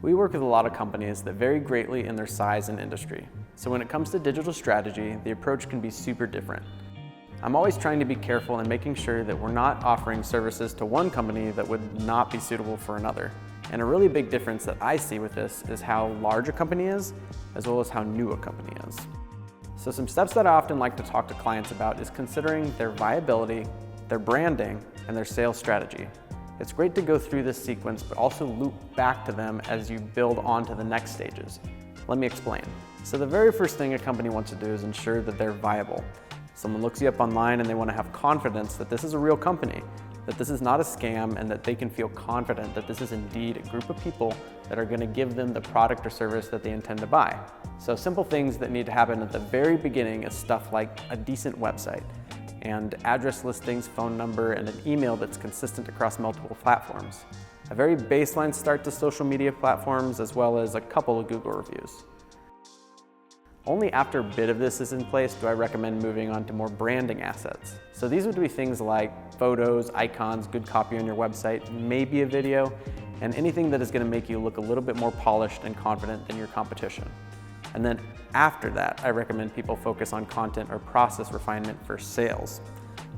We work with a lot of companies that vary greatly in their size and industry. So when it comes to digital strategy, the approach can be super different. I'm always trying to be careful in making sure that we're not offering services to one company that would not be suitable for another. And a really big difference that I see with this is how large a company is, as well as how new a company is. So some steps that I often like to talk to clients about is considering their viability, their branding, and their sales strategy. It's great to go through this sequence, but also loop back to them as you build on to the next stages. Let me explain. So the very first thing a company wants to do is ensure that they're viable. Someone looks you up online and they want to have confidence that this is a real company, that this is not a scam, and that they can feel confident that this is indeed a group of people that are going to give them the product or service that they intend to buy. So simple things that need to happen at the very beginning is stuff like a decent website, and address listings, phone number, and an email that's consistent across multiple platforms. A very baseline start to social media platforms, as well as a couple of Google reviews. Only after a bit of this is in place do I recommend moving on to more branding assets. So these would be things like photos, icons, good copy on your website, maybe a video, and anything that is going to make you look a little bit more polished and confident than your competition. And then after that, I recommend people focus on content or process refinement for sales.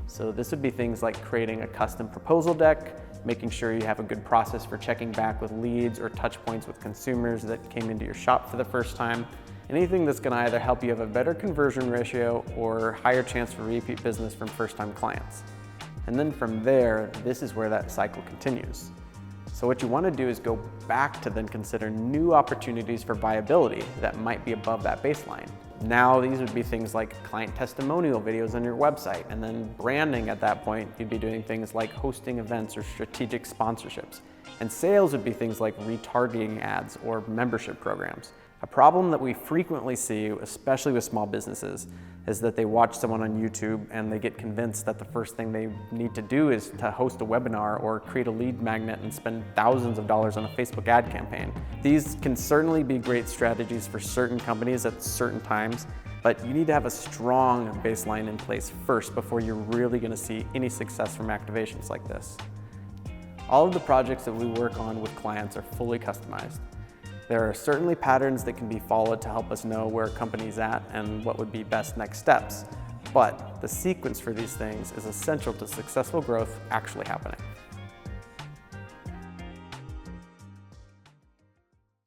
So this would be things like creating a custom proposal deck, making sure you have a good process for checking back with leads or touch points with consumers that came into your shop for the first time. Anything that's going to either help you have a better conversion ratio or higher chance for repeat business from first-time clients. And then from there, this is where that cycle continues. So what you want to do is go back to then consider new opportunities for viability that might be above that baseline. Now these would be things like client testimonial videos on your website, and then branding at that point, you'd be doing things like hosting events or strategic sponsorships. And sales would be things like retargeting ads or membership programs. A problem that we frequently see, especially with small businesses, is that they watch someone on YouTube and they get convinced that the first thing they need to do is to host a webinar or create a lead magnet and spend thousands of dollars on a Facebook ad campaign. These can certainly be great strategies for certain companies at certain times, but you need to have a strong baseline in place first before you're really going to see any success from activations like this. All of the projects that we work on with clients are fully customized. There are certainly patterns that can be followed to help us know where a company's at and what would be best next steps. But the sequence for these things is essential to successful growth actually happening.